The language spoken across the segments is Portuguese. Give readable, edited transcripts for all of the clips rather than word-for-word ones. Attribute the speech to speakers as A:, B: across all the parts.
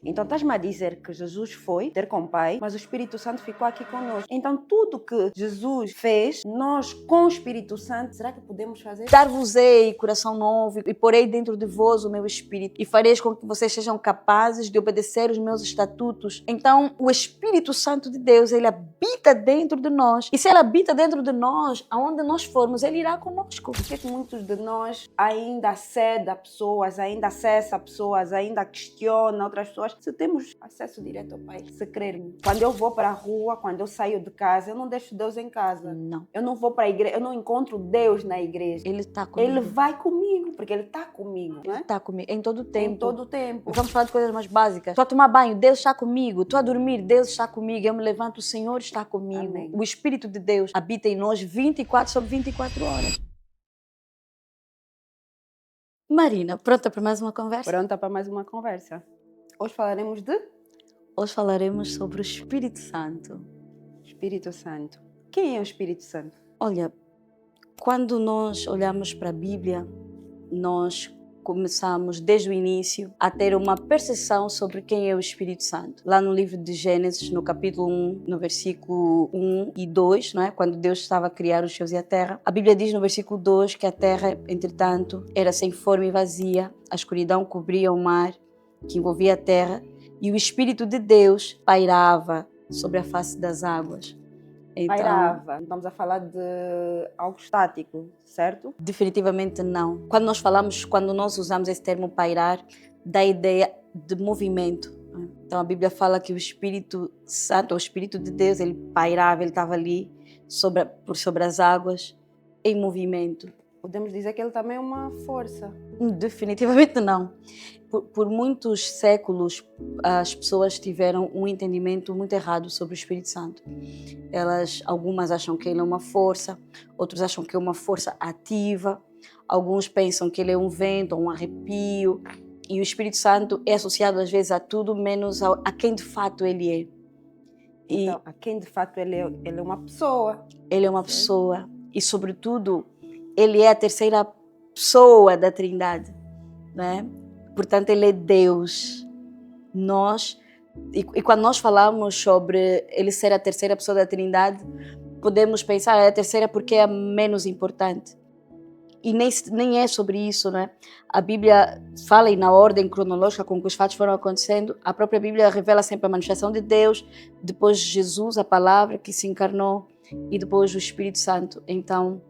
A: Então estás-me a dizer que Jesus foi ter com o Pai, mas o Espírito Santo ficou aqui conosco. Então tudo que Jesus fez, nós com o Espírito Santo, será que podemos fazer?
B: Dar-vos-ei coração novo e porei dentro de vós o meu Espírito e fareis com que vocês sejam capazes de obedecer os meus estatutos. Então o Espírito Santo de Deus, ele habita dentro de nós. E se ele habita dentro de nós, aonde nós formos, ele irá conosco.
A: Por que muitos de nós ainda cedem a pessoas, ainda acessa a pessoas, ainda questiona outras pessoas? Se temos acesso direto ao Pai, se crermos. Quando eu vou para a rua, quando eu saio de casa, eu não deixo Deus em casa.
B: Não.
A: Eu não vou para a igreja, eu não encontro Deus na igreja.
B: Ele está comigo.
A: Ele vai comigo, porque ele está comigo.
B: Ele está comigo em todo o tempo.
A: Em todo o tempo.
B: Vamos falar de coisas mais básicas. Estou a tomar banho, Deus está comigo. Estou a dormir, Deus está comigo. Eu me levanto, o Senhor está comigo.
A: Amém.
B: O Espírito de Deus habita em nós 24 sobre 24 horas. Marina, pronta para mais uma conversa?
A: Pronta para mais uma conversa. Hoje falaremos de
B: Hoje falaremos sobre o Espírito Santo.
A: Espírito Santo. Quem é o Espírito Santo?
B: Olha, quando nós olhamos para a Bíblia, nós começamos desde o início a ter uma percepção sobre quem é o Espírito Santo. Lá no livro de Gênesis, no capítulo 1, no versículo 1 e 2, não é? Quando Deus estava a criar os céus e a terra, a Bíblia diz no versículo 2 que a terra, entretanto, era sem forma e vazia, a escuridão cobria o mar que envolvia a terra e o Espírito de Deus pairava sobre a face das águas. Então,
A: Pairava. Estamos a falar de algo estático, certo?
B: definitivamente não. Quando nós usamos esse termo pairar, dá a ideia de movimento. Então a Bíblia fala que o Espírito Santo, o Espírito de Deus, ele pairava, ele estava ali por sobre as águas, em movimento.
A: Podemos dizer que ele também é uma força.
B: Definitivamente não. Por muitos séculos, as pessoas tiveram um entendimento muito errado sobre o Espírito Santo. Algumas acham que ele é uma força, outros acham que é uma força ativa, alguns pensam que ele é um vento, um arrepio, e o Espírito Santo é associado às vezes a tudo menos a quem de fato ele é.
A: Então, a quem de fato ele é uma pessoa.
B: Ele é uma pessoa e, sobretudo, ele é a terceira pessoa da Trindade, né? Portanto, ele é Deus. E quando nós falamos sobre ele ser a terceira pessoa da Trindade, podemos pensar é a terceira porque é a menos importante. E nem é sobre isso, né? A Bíblia fala, e na ordem cronológica com que os fatos foram acontecendo, a própria Bíblia revela sempre a manifestação de Deus, depois Jesus, a palavra que se encarnou, e depois o Espírito Santo. Então,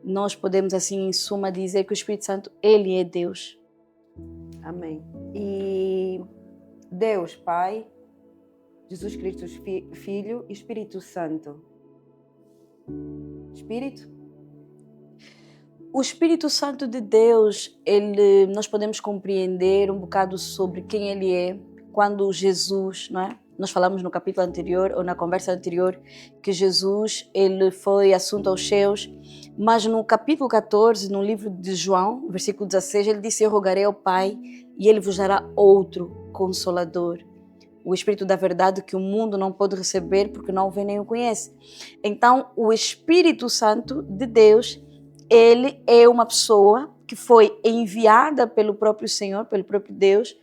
B: nós podemos, assim, em suma, dizer que o Espírito Santo, ele é Deus.
A: Amém. E Deus, Pai, Jesus Cristo, Filho e Espírito Santo. Espírito?
B: O Espírito Santo de Deus, nós podemos compreender um bocado sobre quem ele é quando Jesus, não é? Nós falamos no capítulo anterior, ou na conversa anterior, que Jesus ele foi assunto aos céus, mas no capítulo 14, no livro de João, versículo 16, ele disse: eu rogarei ao Pai e ele vos dará outro Consolador, o Espírito da verdade que o mundo não pode receber porque não o vê nem o conhece. Então, o Espírito Santo de Deus, ele é uma pessoa que foi enviada pelo próprio Senhor, pelo próprio Deus,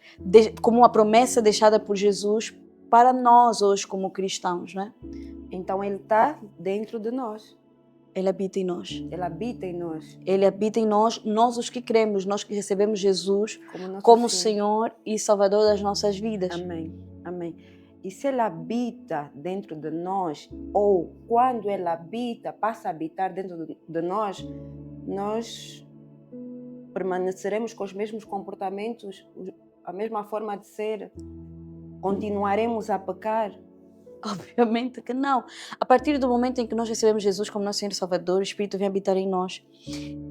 B: como uma promessa deixada por Jesus para nós hoje como cristãos, né?
A: Então ele está dentro de nós.
B: Ele habita em nós.
A: Ele habita em nós.
B: Ele habita em nós, nós os que cremos, nós que recebemos Jesus
A: Como
B: como Senhor e Salvador das nossas vidas.
A: Amém. Amém. E se ele habita dentro de nós, ou quando ele habita, passa a habitar dentro de nós, nós permaneceremos com os mesmos comportamentos, a mesma forma de ser, continuaremos a pecar.
B: Obviamente que não. A partir do momento em que nós recebemos Jesus como nosso Senhor e Salvador, o Espírito vem habitar em nós.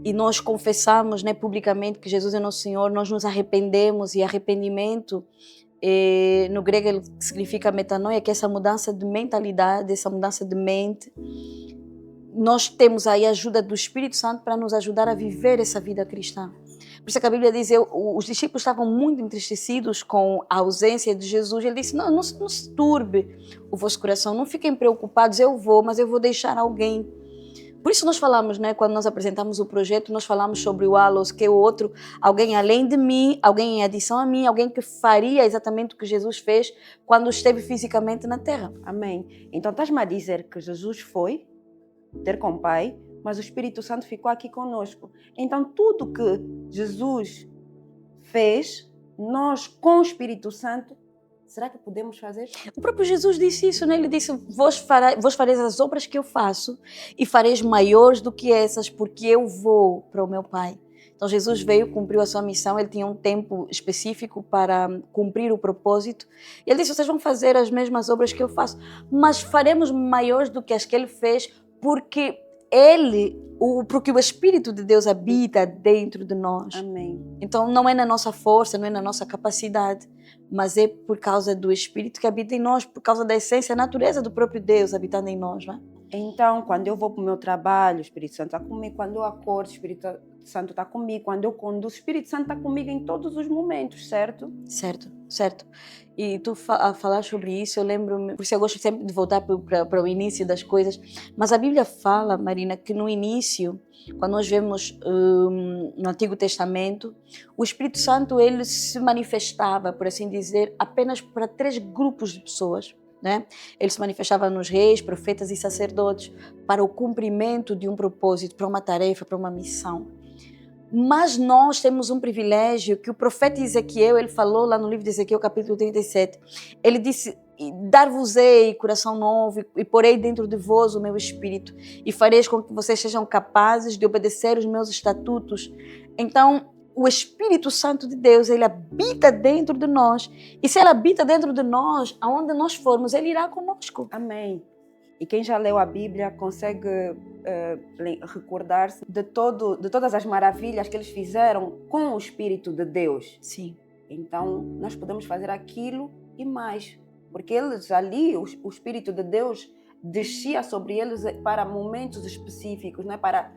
B: E nós confessamos, né, publicamente que Jesus é nosso Senhor, nós nos arrependemos, e arrependimento, no grego ele significa metanoia, que é essa mudança de mentalidade, essa mudança de mente. Nós temos aí a ajuda do Espírito Santo para nos ajudar a viver essa vida cristã. Por isso que a Bíblia diz, os discípulos estavam muito entristecidos com a ausência de Jesus. Ele disse, não se turbe o vosso coração, não fiquem preocupados, eu vou, mas eu vou deixar alguém, Por isso nós falamos, né, quando nós apresentamos o projeto, nós falamos sobre o allos, que é o outro, alguém além de mim, alguém em adição a mim, alguém que faria exatamente o que Jesus fez quando esteve fisicamente na terra.
A: Amém. Então estás-me a dizer que Jesus foi ter com o Pai, mas o Espírito Santo ficou aqui conosco. Então tudo que Jesus fez, nós com o Espírito Santo, será que podemos fazer?
B: O próprio Jesus disse isso, né? Ele disse, vós fareis as obras que eu faço e fareis maiores do que essas, porque eu vou para o meu Pai. Então Jesus veio, cumpriu a sua missão, ele tinha um tempo específico para cumprir o propósito. E ele disse, vocês vão fazer as mesmas obras que eu faço, mas faremos maiores do que as que ele fez, porque porque o Espírito de Deus habita dentro de nós.
A: Amém.
B: Então não é na nossa força, não é na nossa capacidade, mas é por causa do Espírito que habita em nós, por causa da essência, a natureza do próprio Deus habitando em nós, não é?
A: Então, quando eu vou para o meu trabalho, o Espírito Santo está comigo. Quando eu acordo, o Espírito Santo está comigo. Quando eu conduzo, o Espírito Santo está comigo em todos os momentos, certo?
B: Certo. E tu a falar sobre isso, eu lembro-me, por isso eu gosto sempre de voltar para o início das coisas, mas a Bíblia fala, Marina, que no início, quando nós vemos no Antigo Testamento, o Espírito Santo ele se manifestava, por assim dizer, apenas para 3 grupos de pessoas. Né? Ele se manifestava nos reis, profetas e sacerdotes para o cumprimento de um propósito, para uma tarefa, para uma missão. Mas nós temos um privilégio que o profeta Ezequiel, ele falou lá no livro de Ezequiel, capítulo 37, ele disse, dar-vos-ei coração novo e porei dentro de vós o meu espírito e fareis com que vocês sejam capazes de obedecer os meus estatutos. Então, o Espírito Santo de Deus, ele habita dentro de nós. E se ele habita dentro de nós, aonde nós formos, ele irá conosco.
A: Amém. E quem já leu a Bíblia consegue recordar-se de todas as maravilhas que eles fizeram com o Espírito de Deus.
B: Sim.
A: Então, nós podemos fazer aquilo e mais. Porque eles ali, o Espírito de Deus descia sobre eles para momentos específicos, não é? Para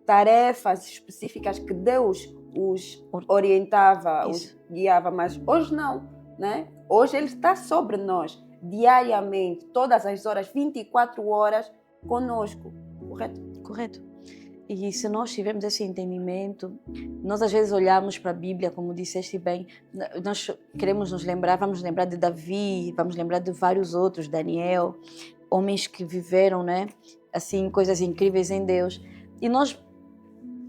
A: tarefas específicas que Deus os orientava, os guiava, mas hoje não, né? Hoje Ele está sobre nós, diariamente, todas as horas, 24 horas, conosco, correto?
B: Correto. E se nós tivermos esse entendimento, nós às vezes olhamos para a Bíblia, como disseste bem, nós queremos vamos lembrar de Davi, vamos lembrar de vários outros, Daniel, homens que viveram, né, assim, coisas incríveis em Deus. E nós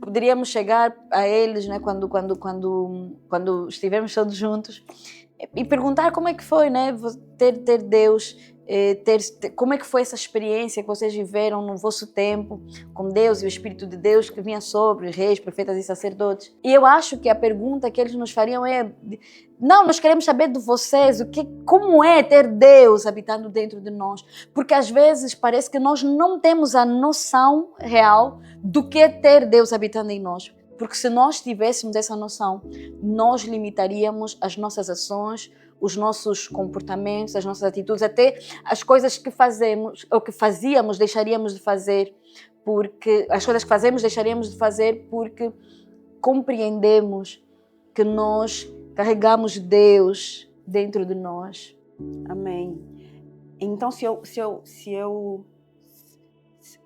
B: poderíamos chegar a eles, né, quando estivermos todos juntos e perguntar como é que foi, né, ter Deus, como é que foi essa experiência que vocês viveram no vosso tempo com Deus e o Espírito de Deus que vinha sobre reis, profetas e sacerdotes. E eu acho que a pergunta que eles nos fariam é: não, nós queremos saber de vocês como é ter Deus habitando dentro de nós, porque às vezes parece que nós não temos a noção real do que é ter Deus habitando em nós. Porque se nós tivéssemos essa noção, nós limitaríamos as nossas ações, os nossos comportamentos, as nossas atitudes, até as coisas que fazemos ou que fazíamos deixaríamos de fazer, porque as coisas que fazemos deixaríamos de fazer porque compreendemos que nós carregamos Deus dentro de nós.
A: Amém. Então,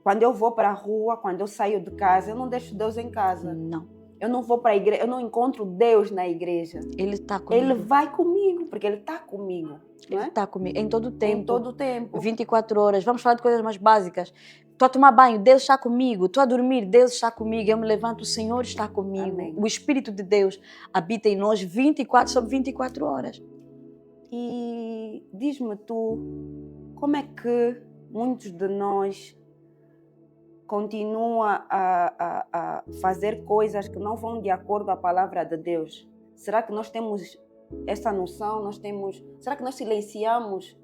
A: quando eu vou para a rua, quando eu saio de casa, eu não deixo Deus em casa.
B: Não.
A: Eu não vou para a igreja, eu não encontro Deus na igreja.
B: Ele está comigo.
A: Ele vai comigo, porque Ele está comigo.
B: Ele está comigo em todo o tempo.
A: Em todo o tempo.
B: 24 horas. Vamos falar de coisas mais básicas. Estou a tomar banho, Deus está comigo. Estou a dormir, Deus está comigo. Eu me levanto, o Senhor está comigo.
A: Amém.
B: O Espírito de Deus habita em nós 24 sobre 24 horas.
A: E diz-me tu, como é que muitos de nós continuam a fazer coisas que não vão de acordo com a palavra de Deus? Será que nós temos essa noção? Será que nós silenciamos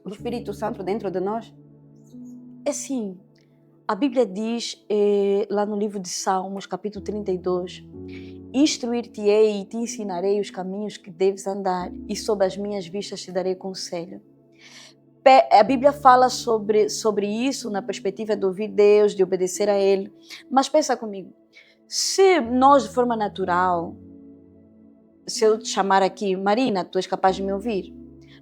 A: o Espírito Santo dentro de nós?
B: É sim. A Bíblia diz lá no livro de Salmos, capítulo 32, instruir-te-ei e te ensinarei os caminhos que deves andar, e sob as minhas vistas te darei conselho. A Bíblia fala sobre isso na perspectiva de ouvir Deus, de obedecer a Ele. Mas pensa comigo, se nós de forma natural, se eu te chamar aqui, Marina, tu és capaz de me ouvir,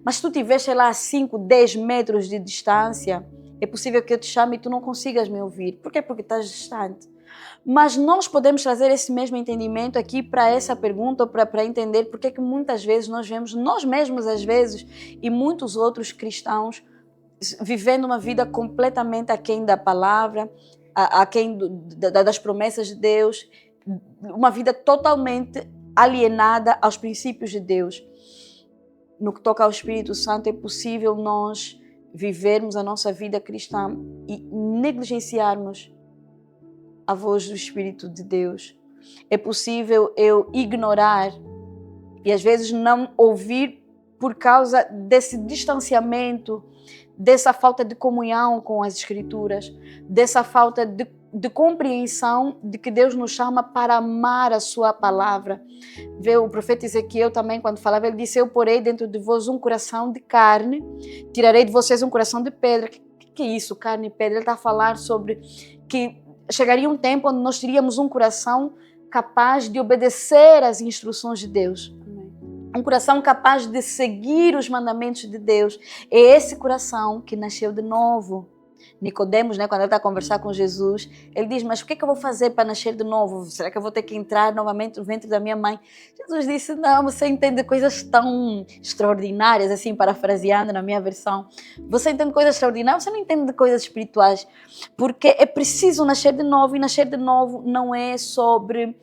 B: mas se tu estiver, sei lá, a 5, 10 metros de distância, É possível que eu te chame e tu não consigas me ouvir. Por quê? Porque estás distante. Mas nós podemos trazer esse mesmo entendimento aqui para essa pergunta, para entender porque é que muitas vezes nós vemos, nós mesmos às vezes, e muitos outros cristãos, vivendo uma vida completamente aquém da palavra, aquém das promessas de Deus, uma vida totalmente alienada aos princípios de Deus. No que toca ao Espírito Santo, é possível nós vivermos a nossa vida cristã e negligenciarmos a voz do Espírito de Deus. É possível eu ignorar e às vezes não ouvir por causa desse distanciamento, dessa falta de comunhão com as Escrituras, dessa falta de compreensão de que Deus nos chama para amar a sua palavra. Vê o profeta Ezequiel também, quando falava, ele disse: eu porei dentro de vós um coração de carne, tirarei de vocês um coração de pedra. Que é isso, carne e pedra? Ele está a falar sobre que chegaria um tempo onde nós teríamos um coração capaz de obedecer às instruções de Deus. Um coração capaz de seguir os mandamentos de Deus. É esse coração que nasceu de novo. Nicodemos, quando ele está a conversar com Jesus, ele diz: mas o que é que eu vou fazer para nascer de novo? Será que eu vou ter que entrar novamente no ventre da minha mãe? Jesus disse: não, você entende coisas tão extraordinárias, assim, parafraseando na minha versão. Você entende coisas extraordinárias, você não entende de coisas espirituais. Porque é preciso nascer de novo, e nascer de novo não é sobre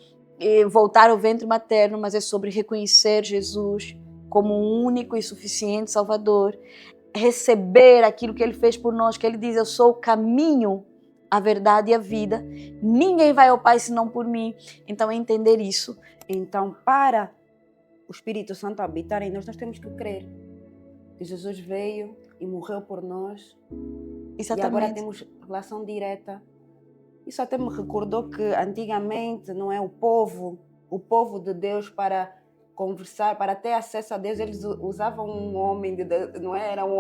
B: voltar ao ventre materno, mas é sobre reconhecer Jesus como um único e suficiente Salvador, receber aquilo que Ele fez por nós, que Ele diz: eu sou o caminho, a verdade e a vida, ninguém vai ao Pai senão por mim. Então é entender isso.
A: Então, para o Espírito Santo habitar em nós, nós temos que crer que Jesus veio e morreu por nós.
B: Exatamente.
A: E agora temos relação direta. Isso até me recordou que antigamente, não é, o povo de Deus, para conversar, para ter acesso a Deus, eles usavam um homem, não era um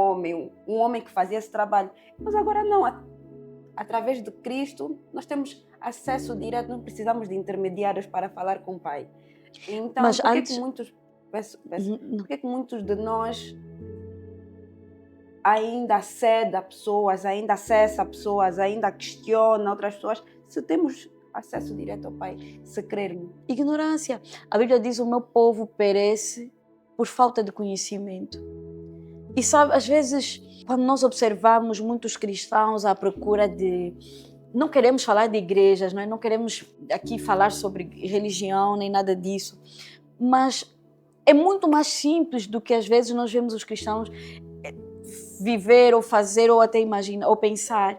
A: homem que fazia esse trabalho. Mas agora não, através de Cristo, nós temos acesso direto, não precisamos de intermediários para falar com o Pai. Então,
B: mas
A: por que que muitos de nós ainda cede a pessoas, ainda acessa pessoas, ainda questiona outras pessoas, se temos acesso direto ao Pai, se crermos?
B: Ignorância. A Bíblia diz: o meu povo perece por falta de conhecimento. E sabe, às vezes, quando nós observamos muitos cristãos à procura de... Não queremos falar de igrejas, não queremos aqui falar sobre religião, nem nada disso, mas é muito mais simples do que às vezes nós vemos os cristãos viver ou fazer ou até imaginar ou pensar.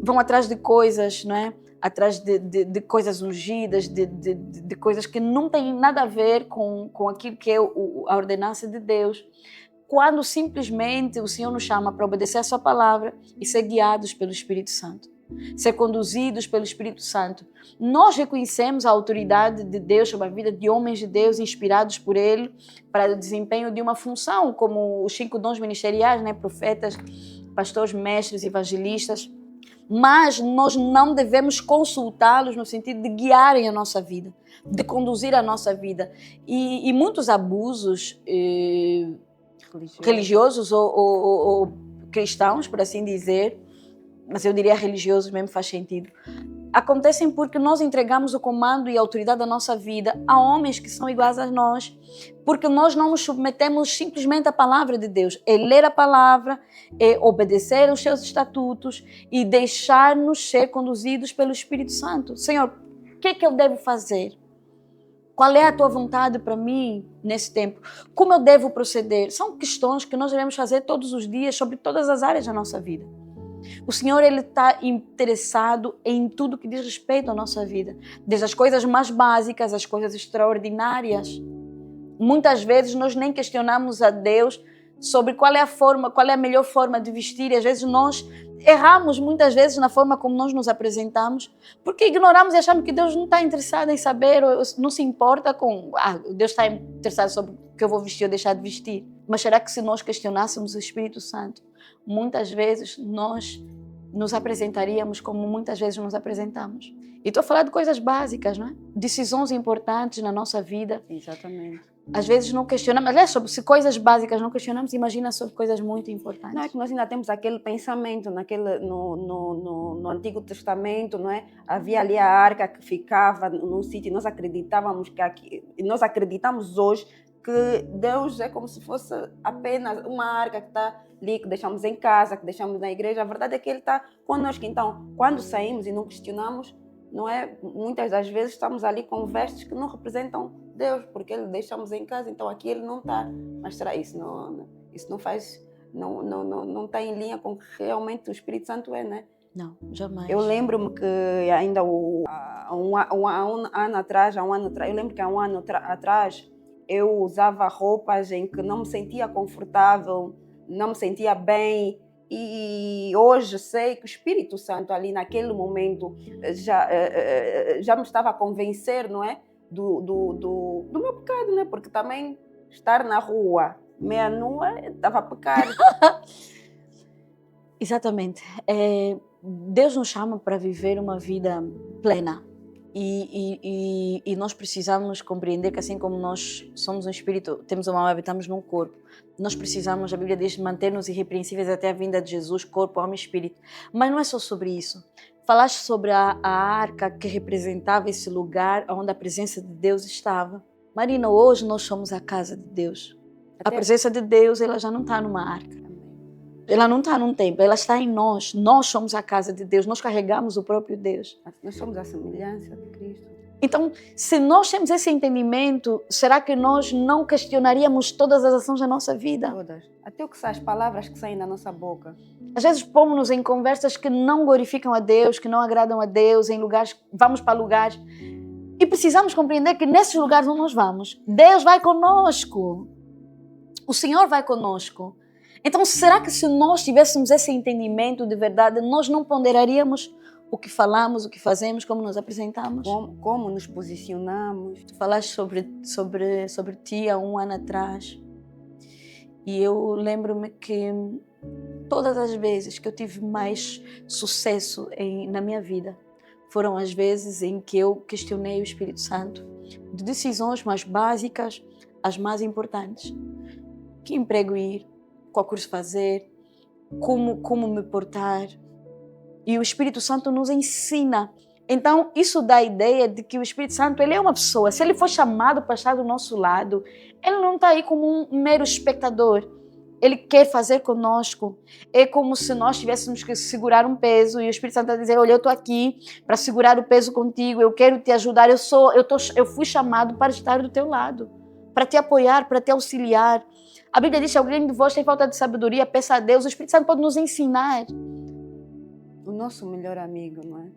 B: Vão atrás de coisas, atrás de coisas ungidas, de coisas que não têm nada a ver com aquilo que é a ordenança de Deus, quando simplesmente o Senhor nos chama para obedecer a sua palavra e ser guiados pelo Espírito Santo, ser conduzidos pelo Espírito Santo. Nós reconhecemos a autoridade de Deus sobre a vida de homens de Deus inspirados por Ele para o desempenho de uma função, como os 5 dons ministeriais, profetas, pastores, mestres, evangelistas. Mas nós não devemos consultá-los no sentido de guiarem a nossa vida, de conduzir a nossa vida. E muitos abusos religiosos ou cristãos, por assim dizer, mas eu diria religiosos mesmo, faz sentido, acontecem porque nós entregamos o comando e a autoridade da nossa vida a homens que são iguais a nós, porque nós não nos submetemos simplesmente à palavra de Deus. É ler a palavra, é obedecer aos seus estatutos e deixar-nos ser conduzidos pelo Espírito Santo. Senhor, o que é que eu devo fazer? Qual é a tua vontade para mim nesse tempo? Como eu devo proceder? São questões que nós devemos fazer todos os dias sobre todas as áreas da nossa vida. O Senhor, Ele está interessado em tudo que diz respeito à nossa vida, desde as coisas mais básicas às coisas extraordinárias. Muitas vezes nós nem questionamos a Deus sobre qual é a melhor forma de vestir, e às vezes nós erramos muitas vezes na forma como nós nos apresentamos, porque ignoramos e achamos que Deus não está interessado em saber, ou não se importa com... Deus está interessado sobre o que eu vou vestir ou deixar de vestir. Mas será que se nós questionássemos o Espírito Santo, muitas vezes nós nos apresentaríamos como muitas vezes nos apresentamos? E estou a falar de coisas básicas, Decisões importantes na nossa vida.
A: Exatamente.
B: às vezes não questionamos, aliás, sobre coisas básicas não questionamos, imagina sobre coisas muito importantes.
A: Não é que nós ainda temos aquele pensamento no Antigo Testamento, não é? Havia ali a arca que ficava num sítio, nós acreditávamos nós acreditamos hoje que Deus é como se fosse apenas uma arca que está ali, que deixamos em casa, que deixamos na igreja. A verdade é que Ele está conosco. Então, quando saímos e não questionamos, não é? Muitas das vezes estamos ali com vestes que não representam Deus, porque Ele deixamos em casa, então aqui Ele não está. Mas será isso não faz, não está em linha com o que realmente o Espírito Santo é, né?
B: Não, jamais.
A: Eu lembro-me que ainda há um ano atrás, eu lembro que há um ano atrás eu usava roupas em que não me sentia confortável, não me sentia bem. E hoje sei que o Espírito Santo ali naquele momento já me estava a convencer, não é? Do meu pecado, né? Porque também estar na rua meia nua estava a pecar.
B: Exatamente. Deus nos chama para viver uma vida plena. E nós precisamos compreender que assim como nós somos um espírito, temos uma alma, habitamos num corpo, nós precisamos, a Bíblia diz, manter-nos irrepreensíveis até a vinda de Jesus, corpo, alma e espírito. Mas não é só sobre isso. Falaste sobre a arca que representava esse lugar onde a presença de Deus estava. Marina, hoje nós somos a casa de Deus. A presença de Deus, ela já não está numa arca. Ela não está num templo, ela está em nós. Nós somos a casa de Deus, nós carregamos o próprio Deus.
A: Nós somos a semelhança de Cristo.
B: Então, se nós temos esse entendimento, será que nós não questionaríamos todas as ações da nossa vida?
A: Todas. Até o que são as palavras que saem da nossa boca.
B: Às vezes pomos-nos em conversas que não glorificam a Deus, que não agradam a Deus, em lugares, vamos para lugares. E precisamos compreender que nesses lugares onde nós vamos, Deus vai conosco. O Senhor vai conosco. Então, será que se nós tivéssemos esse entendimento de verdade, nós não ponderaríamos o que falamos, o que fazemos, como nos apresentamos?
A: Como nos posicionamos?
B: Tu falaste sobre ti há um ano atrás. E eu lembro-me que todas as vezes que eu tive mais sucesso na minha vida, foram as vezes em que eu questionei o Espírito Santo de decisões mais básicas às mais importantes. Que emprego ir? Qual curso fazer? Como me portar? E o Espírito Santo nos ensina. Então, isso dá a ideia de que o Espírito Santo, ele é uma pessoa. Se ele for chamado para estar do nosso lado, ele não está aí como um mero espectador. Ele quer fazer conosco. É como se nós tivéssemos que segurar um peso e o Espírito Santo está a dizer, olha, eu estou aqui para segurar o peso contigo, eu quero te ajudar, eu fui chamado para estar do teu lado, para te apoiar, para te auxiliar. A Bíblia diz que alguém de vós tem falta de sabedoria, peça a Deus. O Espírito Santo pode nos ensinar.
A: O nosso melhor amigo, não é?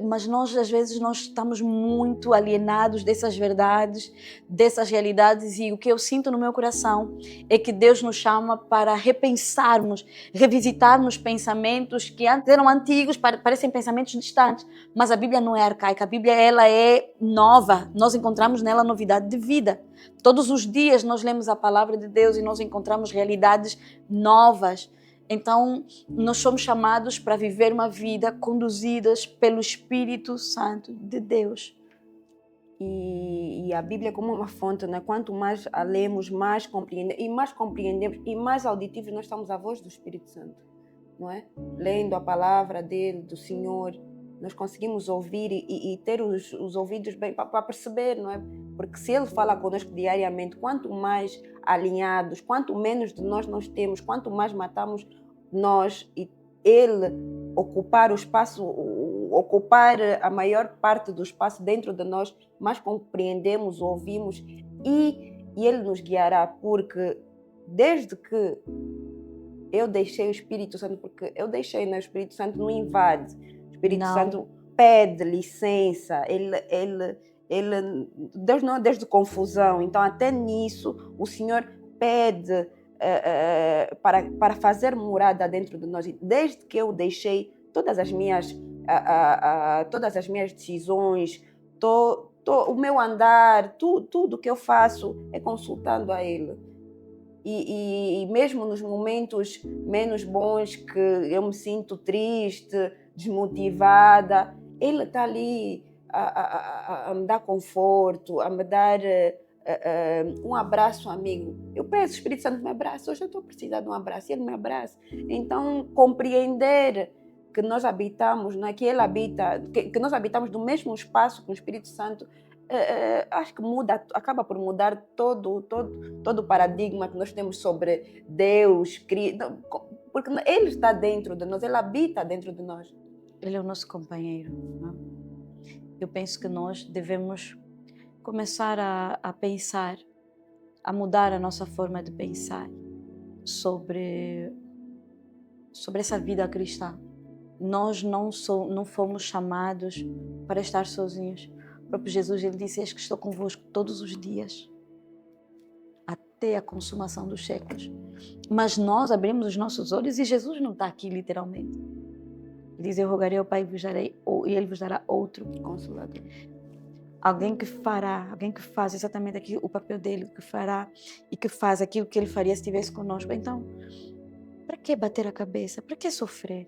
B: Mas nós, às vezes, nós estamos muito alienados dessas verdades, dessas realidades, e o que eu sinto no meu coração é que Deus nos chama para repensarmos, revisitarmos pensamentos que antes eram antigos, parecem pensamentos distantes, mas a Bíblia não é arcaica, a Bíblia ela é nova, nós encontramos nela novidade de vida. Todos os dias nós lemos a palavra de Deus e nós encontramos realidades novas. Então, nós somos chamados para viver uma vida conduzidas pelo Espírito Santo de Deus.
A: E a Bíblia como uma fonte, né? Quanto mais a lemos, mais compreendemos e mais auditivos nós estamos à voz do Espírito Santo, não é? Lendo a palavra dele, do Senhor, nós conseguimos ouvir e ter os ouvidos bem para perceber, não é? Porque se Ele fala conosco diariamente, quanto mais alinhados, quanto menos de nós temos, quanto mais matamos nós e Ele ocupar o espaço, ocupar a maior parte do espaço dentro de nós, mais compreendemos, ouvimos e Ele nos guiará, porque desde que eu deixei o Espírito Santo, porque eu deixei, né? O Espírito Santo não invade, o Espírito Santo pede licença, Deus não é Deus de confusão, então até nisso o Senhor pede para fazer morada dentro de nós. Desde que eu deixei todas as minhas decisões, o meu andar, tudo que eu faço é consultando a Ele. E mesmo nos momentos menos bons que eu me sinto triste, desmotivada, Ele está ali a me dar conforto, a me dar um abraço amigo. Eu peço, o Espírito Santo me abraça, hoje eu estou a precisar de um abraço, e ele me abraça. Então, compreender que nós habitamos, não é? Que ele habita, que nós habitamos no mesmo espaço com o Espírito Santo, acho que acaba por mudar todo o paradigma que nós temos sobre Deus, porque ele está dentro de nós, ele habita dentro de nós.
B: Ele é o nosso companheiro, não? Eu penso que nós devemos começar a pensar, a mudar a nossa forma de pensar sobre essa vida cristã. Nós não fomos chamados para estar sozinhos. O próprio Jesus, ele disse: eis que estou convosco todos os dias, até a consumação dos séculos. Mas nós abrimos os nossos olhos e Jesus não está aqui literalmente. Ele diz: eu rogarei ao Pai e ele vos dará outro
A: Consolador.
B: Alguém que faz exatamente aquilo, o papel dele, que fará e que faz aquilo que ele faria se estivesse conosco. Então, para que bater a cabeça? Para que sofrer?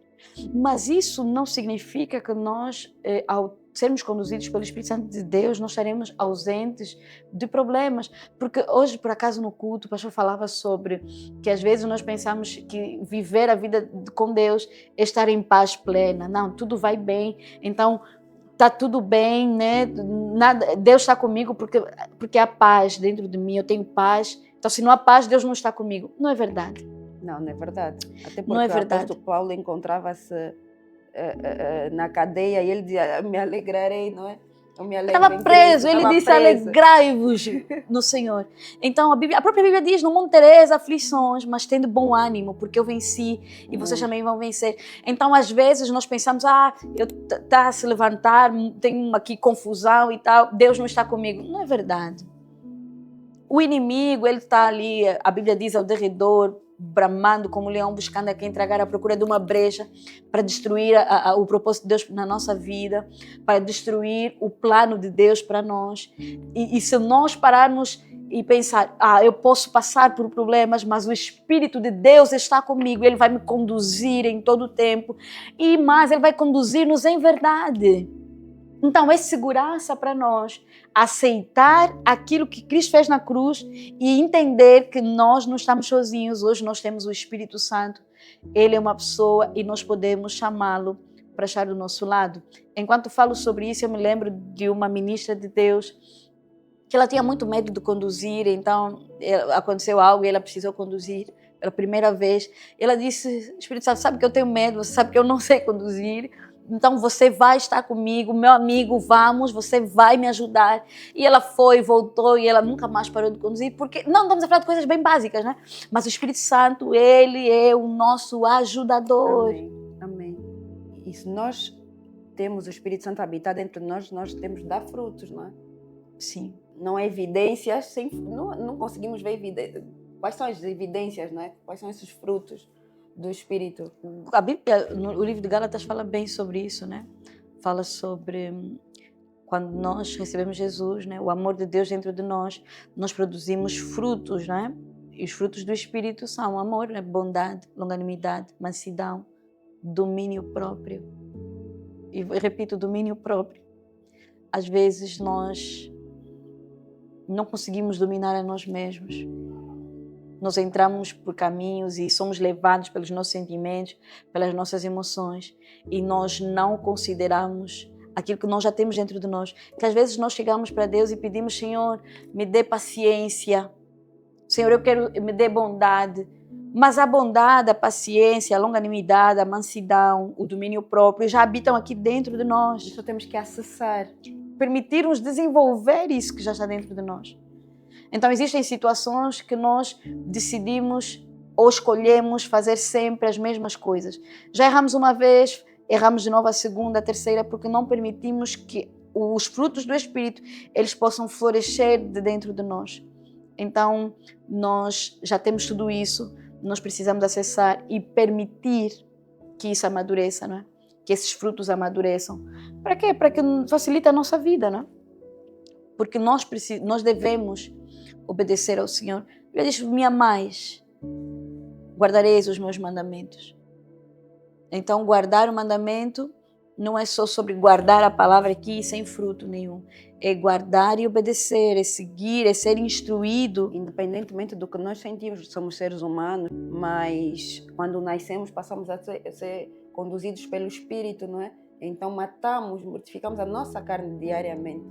B: Mas isso não significa que nós, ao sermos conduzidos pelo Espírito Santo de Deus, nós estaremos ausentes de problemas. Porque hoje, por acaso, no culto, o pastor falava sobre que às vezes nós pensamos que viver a vida com Deus é estar em paz plena. Não, tudo vai bem. Então, está tudo bem, né? Deus está comigo porque há paz dentro de mim, eu tenho paz. Então, se não há paz, Deus não está comigo. Não é verdade.
A: Não é verdade. Até porque
B: Não é
A: o
B: verdade.
A: apóstolo Paulo encontrava-se na cadeia e ele dizia: me alegrarei, não é?
B: Estava preso, ele disse: alegrai-vos no Senhor. Então a própria Bíblia diz: não tereis aflições, mas tendo bom ânimo, porque eu venci e vocês também vão vencer. Então às vezes nós pensamos: está a se levantar, tem aqui confusão e tal, Deus não está comigo. Não é verdade. O inimigo, ele está ali, a Bíblia diz, ao derredor, bramando como um leão, buscando a quem tragar, à procura de uma brecha para destruir o propósito de Deus na nossa vida, para destruir o plano de Deus para nós. E se nós pararmos e pensar: eu posso passar por problemas, mas o Espírito de Deus está comigo, ele vai me conduzir em todo o tempo, e mais, ele vai conduzir-nos em verdade. Então é segurança para nós aceitar aquilo que Cristo fez na cruz e entender que nós não estamos sozinhos. Hoje nós temos o Espírito Santo, ele é uma pessoa e nós podemos chamá-lo para estar do nosso lado. Enquanto falo sobre isso, eu me lembro de uma ministra de Deus que ela tinha muito medo de conduzir, então aconteceu algo e ela precisou conduzir pela primeira vez. Ela disse: Espírito Santo, sabe que eu tenho medo, você sabe que eu não sei conduzir, então você vai estar comigo, meu amigo, vamos, você vai me ajudar. E ela foi, voltou e ela nunca mais parou de conduzir, porque não estamos a falar de coisas bem básicas, né? Mas o Espírito Santo, ele é o nosso ajudador.
A: Amém, amém. E se nós temos o Espírito Santo a habitar dentro de nós, nós temos de dar frutos, não é?
B: Sim.
A: Não é evidências, não conseguimos ver evidências. Quais são as evidências, não é? Quais são esses frutos do Espírito?
B: A Bíblia, o livro de Gálatas fala bem sobre isso, né? Fala sobre quando nós recebemos Jesus, né? O amor de Deus dentro de nós produzimos frutos, né? E os frutos do Espírito são amor, né? Bondade, longanimidade, mansidão, domínio próprio. E repito, domínio próprio. Às vezes nós não conseguimos dominar a nós mesmos. Nós entramos por caminhos e somos levados pelos nossos sentimentos, pelas nossas emoções, e nós não consideramos aquilo que nós já temos dentro de nós. Que às vezes nós chegamos para Deus e pedimos: Senhor, me dê paciência. Senhor, eu quero, me dê bondade. Mas a bondade, a paciência, a longanimidade, a mansidão, o domínio próprio já habitam aqui dentro de nós.
A: Só temos que acessar.
B: Permitir-nos desenvolver isso que já está dentro de nós. Então existem situações que nós decidimos ou escolhemos fazer sempre as mesmas coisas. Já erramos uma vez, erramos de novo a segunda, a terceira, porque não permitimos que os frutos do Espírito eles possam florescer de dentro de nós. Então nós já temos tudo isso, nós precisamos acessar e permitir que isso amadureça, não é? Que esses frutos amadureçam. Para quê? Para que facilite a nossa vida, não é? Porque nós devemos obedecer ao Senhor. Ele diz: me amais, guardareis os meus mandamentos. Então guardar o mandamento não é só sobre guardar a palavra aqui sem fruto nenhum. É guardar e obedecer, é seguir, é ser instruído.
A: Independentemente do que nós sentimos, somos seres humanos, mas quando nascemos passamos a ser conduzidos pelo Espírito, não é? Então matamos, mortificamos a nossa carne diariamente.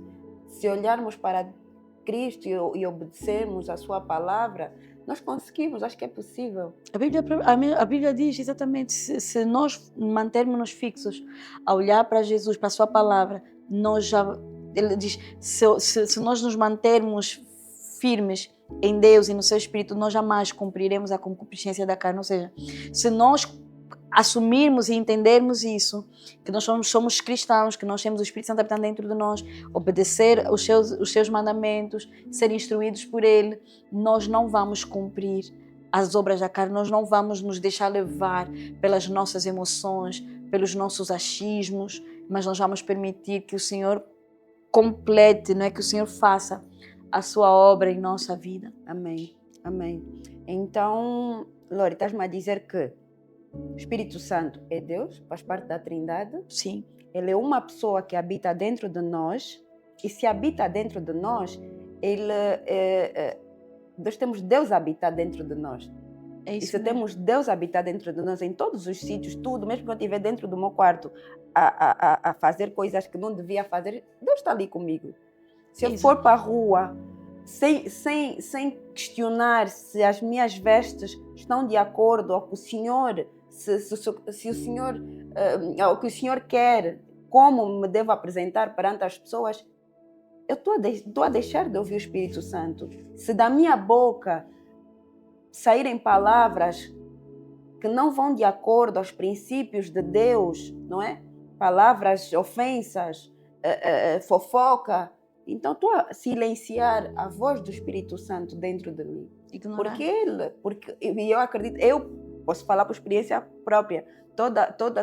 A: Se olharmos para Cristo e obedecermos a sua palavra, nós conseguimos, acho que é possível.
B: A Bíblia diz exatamente, se nós mantermos-nos fixos a olhar para Jesus, para a sua palavra, ele diz, se nós nos mantermos firmes em Deus e no seu Espírito, nós jamais cumpriremos a concupiscência da carne. Ou seja, se nós assumirmos e entendermos isso, que nós somos cristãos, que nós temos o Espírito Santo habitando dentro de nós, obedecer os seus mandamentos, ser instruídos por Ele, nós não vamos cumprir as obras da carne, nós não vamos nos deixar levar pelas nossas emoções, pelos nossos achismos, mas nós vamos permitir que o Senhor complete, não é, que o Senhor faça a sua obra em nossa vida.
A: Amém, amém. Então, Lori, estás-me a dizer que o Espírito Santo é Deus, faz parte da Trindade.
B: Sim.
A: Ele é uma pessoa que habita dentro de nós, e se habita dentro de nós, nós temos Deus a habitar dentro de nós.
B: É isso
A: e se
B: mesmo.
A: temos Deus a habitar dentro de nós, em todos os sítios, tudo, mesmo que eu estiver dentro do meu quarto a fazer coisas que não devia fazer, Deus está ali comigo. Se eu for para a rua, sem questionar se as minhas vestes estão de acordo com o Senhor, se o Senhor, o que o Senhor quer, como me devo apresentar perante as pessoas, eu estou a deixar de ouvir o Espírito Santo. Se da minha boca saírem palavras que não vão de acordo aos princípios de Deus, não é? Palavras, ofensas, fofoca, então estou a silenciar a voz do Espírito Santo dentro de mim.
B: Ignorar.
A: Porque eu acredito, eu posso falar por experiência própria,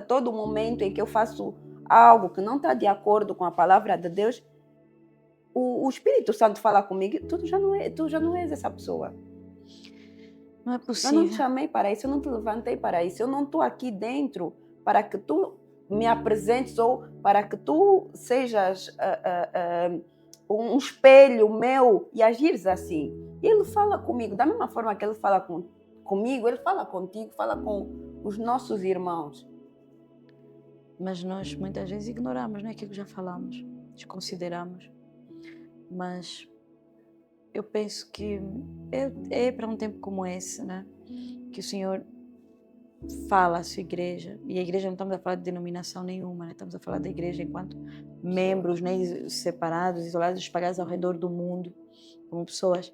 A: todo momento em que eu faço algo que não está de acordo com a palavra de Deus, o Espírito Santo fala comigo, tu já não és essa pessoa.
B: Não é possível.
A: Eu não te chamei para isso, eu não te levantei para isso, eu não estou aqui dentro para que tu me apresentes ou para que tu sejas um espelho meu e agires assim. E ele fala comigo, da mesma forma que ele fala comigo, ele fala contigo, fala com os nossos irmãos.
B: Mas nós muitas vezes ignoramos, não é aquilo que já falamos, desconsideramos. Mas eu penso que é para um tempo como esse, né, que o Senhor fala à sua igreja, e a igreja não estamos a falar de denominação nenhuma, né? Estamos a falar da igreja enquanto membros, né, separados, isolados, espalhados ao redor do mundo, como pessoas.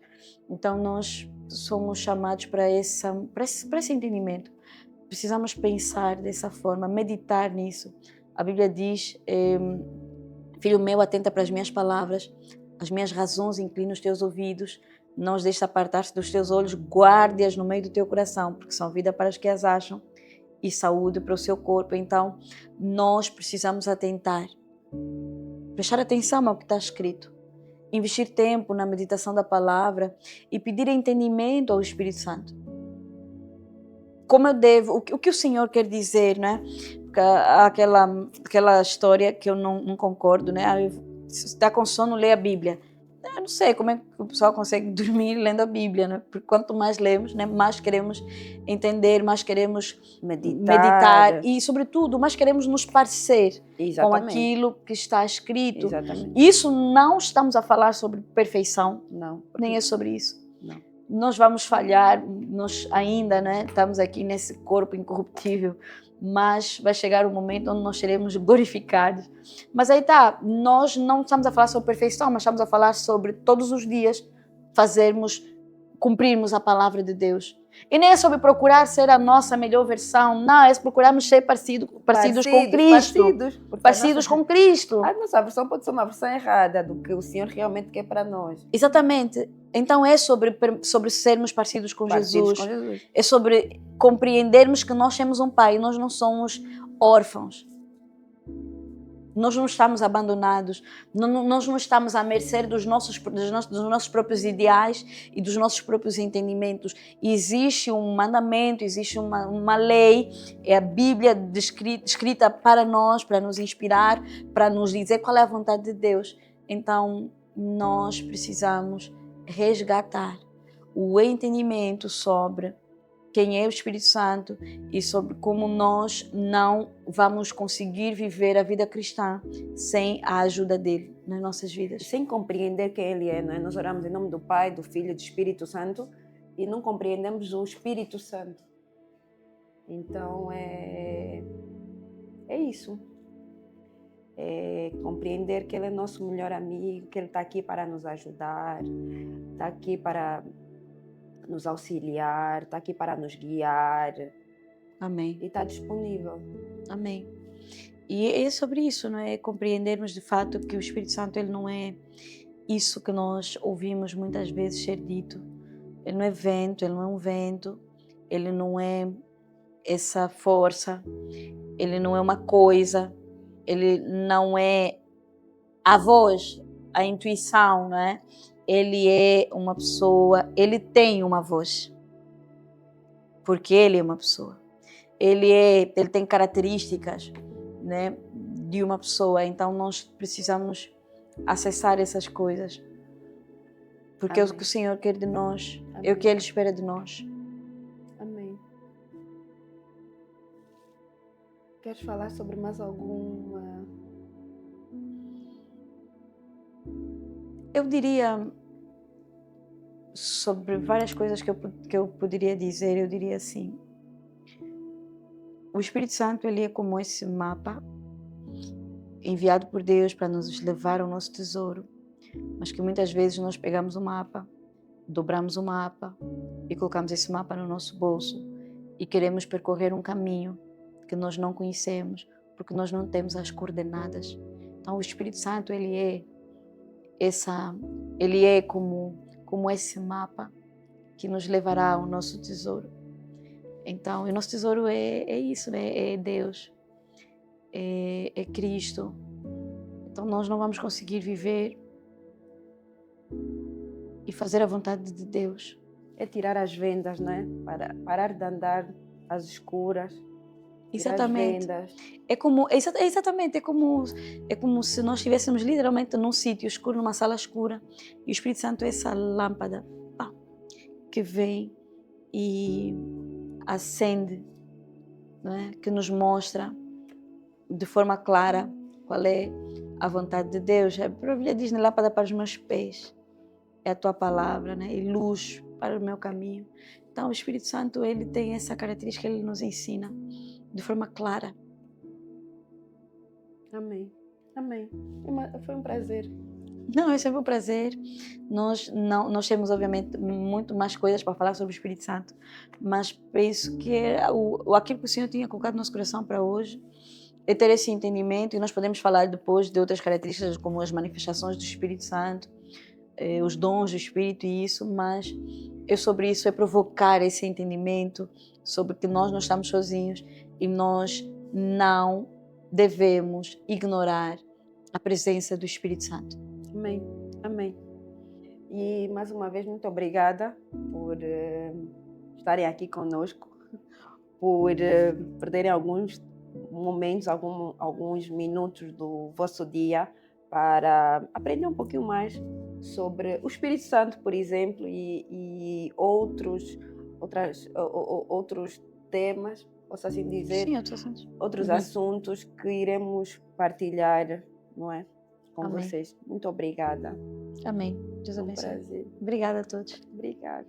B: Então nós somos chamados para esse entendimento. Precisamos pensar dessa forma, meditar nisso. A Bíblia diz, filho meu, atenta para as minhas palavras, as minhas razões inclina os teus ouvidos, não os deixes apartar-se dos teus olhos, guarde-as no meio do teu coração, porque são vida para os que as acham e saúde para o seu corpo. Então, nós precisamos atentar, prestar atenção ao que está escrito, investir tempo na meditação da palavra e pedir entendimento ao Espírito Santo. Como eu devo, o que o Senhor quer dizer, né? Porque aquela história que eu não concordo, né? Se está com sono, lê a Bíblia. Eu não sei como é que o pessoal consegue dormir lendo a Bíblia, né? Porque quanto mais lemos, né, mais queremos entender, mais queremos meditar e, sobretudo, mais queremos nos parecer com aquilo que está escrito.
A: Exatamente.
B: Isso não estamos a falar sobre perfeição,
A: não,
B: nem é sobre isso.
A: Não.
B: Nós vamos falhar, nós ainda, né, estamos aqui nesse corpo incorruptível, mas vai chegar um momento onde nós seremos glorificados. Mas aí tá, nós não estamos a falar sobre perfeição, mas estamos a falar sobre todos os dias cumprirmos a palavra de Deus. E nem é sobre procurar ser a nossa melhor versão, não, é procurarmos ser parecidos com Cristo. Parecidos com Cristo.
A: A nossa versão pode ser uma versão errada do que o Senhor realmente quer para nós.
B: Exatamente. Então é sobre sermos parecidos com Jesus. É sobre compreendermos que nós temos um Pai e nós não somos órfãos. Nós não estamos abandonados, nós não estamos à mercê dos nossos próprios ideais e dos nossos próprios entendimentos. Existe um mandamento, existe uma lei, é a Bíblia escrita para nós, para nos inspirar, para nos dizer qual é a vontade de Deus. Então, nós precisamos resgatar o entendimento sobre quem é o Espírito Santo e sobre como nós não vamos conseguir viver a vida cristã sem a ajuda dele nas nossas vidas.
A: Sem compreender quem ele é, não é? Nós oramos em nome do Pai, do Filho e do Espírito Santo e não compreendemos o Espírito Santo. Então é isso. É compreender que ele é nosso melhor amigo, que ele está aqui para nos ajudar, está aqui para nos auxiliar, está aqui para nos guiar.
B: Amém.
A: E está disponível.
B: Amém. E é sobre isso, não é? Compreendermos de fato que o Espírito Santo ele não é isso que nós ouvimos muitas vezes ser dito. Ele não é vento, ele não é um vento, ele não é essa força, ele não é uma coisa, ele não é a voz, a intuição, não é? Ele é uma pessoa, ele tem uma voz, porque ele é uma pessoa. Ele tem características, né, de uma pessoa, então nós precisamos acessar essas coisas, porque é o que o Senhor quer de nós, é o que Ele espera de nós.
A: Amém. Queres falar sobre mais alguma?
B: Eu diria sobre várias coisas que eu poderia dizer. Eu diria assim: o Espírito Santo ele é como esse mapa enviado por Deus para nos levar ao nosso tesouro, mas que muitas vezes nós pegamos o mapa, dobramos o mapa e colocamos esse mapa no nosso bolso e queremos percorrer um caminho que nós não conhecemos porque nós não temos as coordenadas. Então o Espírito Santo ele é como esse mapa que nos levará ao nosso tesouro. Então, o nosso tesouro é isso, né? É Deus, é Cristo. Então, nós não vamos conseguir viver e fazer a vontade de Deus.
A: É tirar as vendas, né? Parar de andar às escuras.
B: Exatamente.
A: Exatamente.
B: É como se nós estivéssemos literalmente num sítio escuro, numa sala escura, e o Espírito Santo é essa lâmpada que vem e acende, não é? Que nos mostra de forma clara qual é a vontade de Deus. A Bíblia diz: na lâmpada para os meus pés é a tua palavra, né? E luz para o meu caminho. Então o Espírito Santo ele tem essa característica, ele nos ensina de forma clara.
A: Amém. Amém. Foi um prazer.
B: Não, é sempre um prazer. Nós temos, obviamente, muito mais coisas para falar sobre o Espírito Santo, mas penso que aquilo que o Senhor tinha colocado no nosso coração para hoje é ter esse entendimento, e nós podemos falar depois de outras características, como as manifestações do Espírito Santo, os dons do Espírito e isso, mas sobre isso é provocar esse entendimento sobre que nós não estamos sozinhos e nós não devemos ignorar a presença do Espírito Santo.
A: Amém. Amém. E mais uma vez, muito obrigada por estarem aqui conosco, por perderem alguns momentos, alguns minutos do vosso dia para aprender um pouquinho mais sobre o Espírito Santo, por exemplo, e outros temas, posso assim dizer.
B: Sim,
A: outros assuntos que iremos partilhar, não é? Com
B: Amém.
A: vocês. Muito obrigada.
B: Amém. Deus abençoe.
A: Prazer.
B: Obrigada a todos.
A: Obrigada.